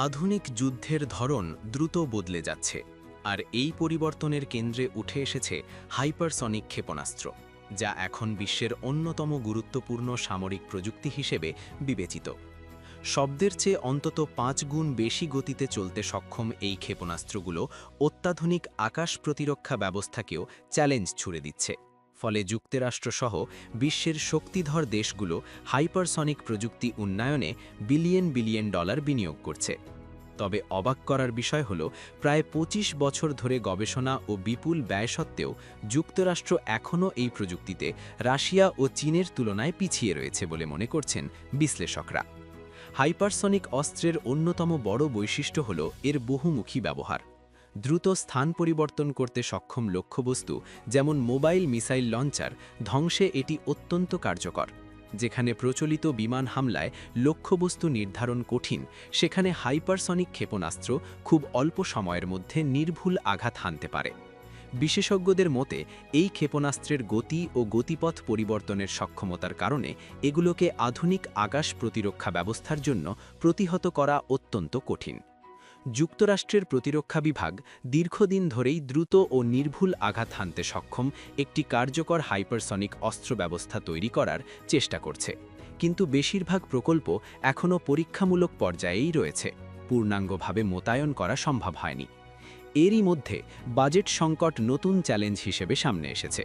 আধুনিক যুদ্ধের ধরন দ্রুত বদলে যাচ্ছে, আর এই পরিবর্তনের কেন্দ্রে উঠে এসেছে হাইপারসনিক ক্ষেপণাস্ত্র, যা এখন বিশ্বের অন্যতম গুরুত্বপূর্ণ সামরিক প্রযুক্তি হিসেবে বিবেচিত। শব্দের চেয়ে অন্তত ৫ গুণ বেশি গতিতে চলতে সক্ষম এই ক্ষেপণাস্ত্রগুলো অত্যাধুনিক আকাশ প্রতিরক্ষা ব্যবস্থাকেও চ্যালেঞ্জ ছুড়ে দিচ্ছে। ফলে যুক্তরাষ্ট্রসহ বিশ্বের শক্তিধর দেশগুলো হাইপারসনিক প্রযুক্তি উন্নয়নে বিলিয়ন বিলিয়ন ডলার বিনিয়োগ করছে। তবে অবাক করার বিষয় হল, প্রায় ২৫ বছর ধরে গবেষণা ও বিপুল ব্যয় সত্ত্বেও যুক্তরাষ্ট্র এখনও এই প্রযুক্তিতে রাশিয়া ও চীনের তুলনায় পিছিয়ে রয়েছে বলে মনে করছেন বিশ্লেষকরা। হাইপারসনিক অস্ত্রের অন্যতম বড় বৈশিষ্ট্য হল এর বহুমুখী ব্যবহার। দ্রুত স্থান পরিবর্তন করতে সক্ষম লক্ষ্যবস্তু যেমন মোবাইল মিসাইল লঞ্চার ধ্বংসে এটি অত্যন্ত কার্যকর। যেখানে প্রচলিত বিমান হামলায় লক্ষ্যবস্তু নির্ধারণ কঠিন, সেখানে হাইপারসনিক ক্ষেপণাস্ত্র খুব অল্প সময়ের মধ্যে নির্ভুল আঘাত হানতে পারে। বিশেষজ্ঞদের মতে এই ক্ষেপণাস্ত্রের গতি ও গতিপথ পরিবর্তনের সক্ষমতার কারণে এগুলোকে আধুনিক আকাশ প্রতিরক্ষা ব্যবস্থার জন্য প্রতিহত করা অত্যন্ত কঠিন। যুক্তরাষ্ট্রের প্রতিরক্ষা বিভাগ দীর্ঘদিন ধরেই দ্রুত ও নির্ভুল আঘাত হানতে সক্ষম একটি কার্যকর হাইপারসনিক অস্ত্র ব্যবস্থা তৈরি করার চেষ্টা করছে, কিন্তু বেশিরভাগ প্রকল্প এখনও পরীক্ষামূলক পর্যায়েই রয়েছে, পূর্ণাঙ্গভাবে মোতায়েন করা সম্ভব হয়নি। এরই মধ্যে বাজেট সংকট নতুন চ্যালেঞ্জ হিসেবে সামনে এসেছে।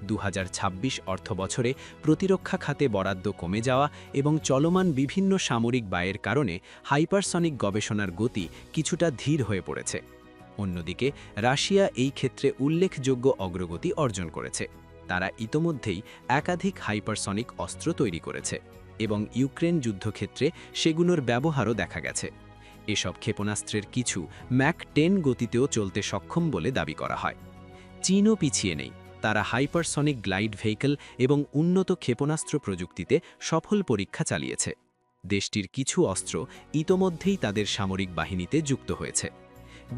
২০২৬ অর্থবছরে প্রতিরক্ষা খাতে বরাদ্দ কমে যাওয়া এবং চলমান বিভিন্ন সামরিক ব্যয়ের কারণে হাইপারসনিক গবেষণার গতি কিছুটা ধীর হয়ে পড়েছে। অন্যদিকে রাশিয়া এই ক্ষেত্রে উল্লেখযোগ্য অগ্রগতি অর্জন করেছে। তারা ইতোমধ্যেই একাধিক হাইপারসনিক অস্ত্র তৈরি করেছে এবং ইউক্রেন যুদ্ধক্ষেত্রে সেগুলোর ব্যবহারও দেখা গেছে। এসব ক্ষেপণাস্ত্রের কিছু ম্যাক 10 গতিতেও চলতে সক্ষম বলে দাবি করা হয়। চীনও পিছিয়ে নেই, তারা হাইপারসনিক গ্লাইড ভেহিকল এবং উন্নত ক্ষেপণাস্ত্র প্রযুক্তিতে সফল পরীক্ষা চালিয়েছে। দেশটির কিছু অস্ত্র ইতোমধ্যেই তাদের সামরিক বাহিনীতে যুক্ত হয়েছে।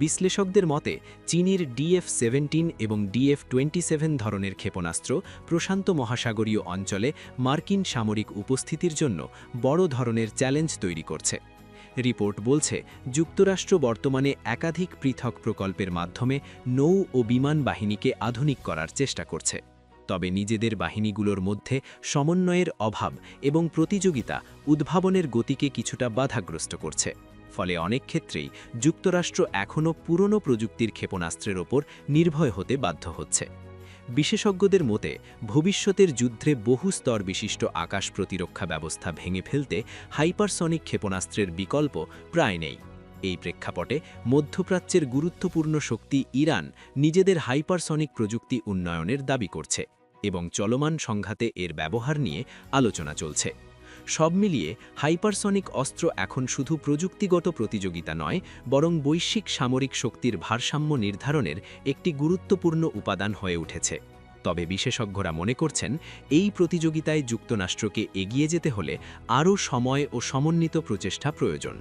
বিশ্লেষকদের মতে চীনের DF-17 এবং DF-27 ধরনের ক্ষেপণাস্ত্র প্রশান্ত মহাসাগরীয় অঞ্চলে মার্কিন সামরিক উপস্থিতির জন্য বড় ধরনের চ্যালেঞ্জ তৈরি করছে। রিপোর্ট বলছে, যুক্তরাষ্ট্র বর্তমানে একাধিক পৃথক প্রকল্পের মাধ্যমে নৌ ও বিমান বাহিনীকে আধুনিক করার চেষ্টা করছে। তবে নিজেদের বাহিনীগুলোর মধ্যে সমন্বয়ের অভাব এবং প্রতিযোগিতা উদ্ভাবনের গতিকে কিছুটা বাধাগ্রস্ত করছে। ফলে অনেক ক্ষেত্রেই যুক্তরাষ্ট্র এখনও পুরনো প্রযুক্তির ক্ষেপণাস্ত্রের ওপর নির্ভর হতে বাধ্য হচ্ছে। বিশেষজ্ঞদের মতে ভবিষ্যতের যুদ্ধে বহু স্তর বিশিষ্ট আকাশ প্রতিরক্ষা ব্যবস্থা ভেঙে ফেলতে হাইপারসনিক ক্ষেপণাস্ত্রের বিকল্প প্রায় নেই। এই প্রেক্ষাপটে মধ্যপ্রাচ্যের গুরুত্বপূর্ণ শক্তি ইরান নিজেদের হাইপারসনিক প্রযুক্তি উন্নয়নের দাবি করছে এবং চলমান সংঘাতে এর ব্যবহার নিয়ে আলোচনা চলছে। সব মিলিয়ে হাইপারসনিক অস্ত্র এখন শুধু প্রযুক্তিগত প্রতিযোগিতা নয়, বরং বৈশ্বিক সামরিক শক্তির ভারসাম্য নির্ধারণের একটি গুরুত্বপূর্ণ উপাদান হয়ে উঠেছে। তবে বিশেষজ্ঞরা মনে করছেন, এই প্রতিযোগিতায় যুক্তরাষ্ট্রকে এগিয়ে যেতে হলে আরও সময় ও সমন্বিত প্রচেষ্টা প্রয়োজন।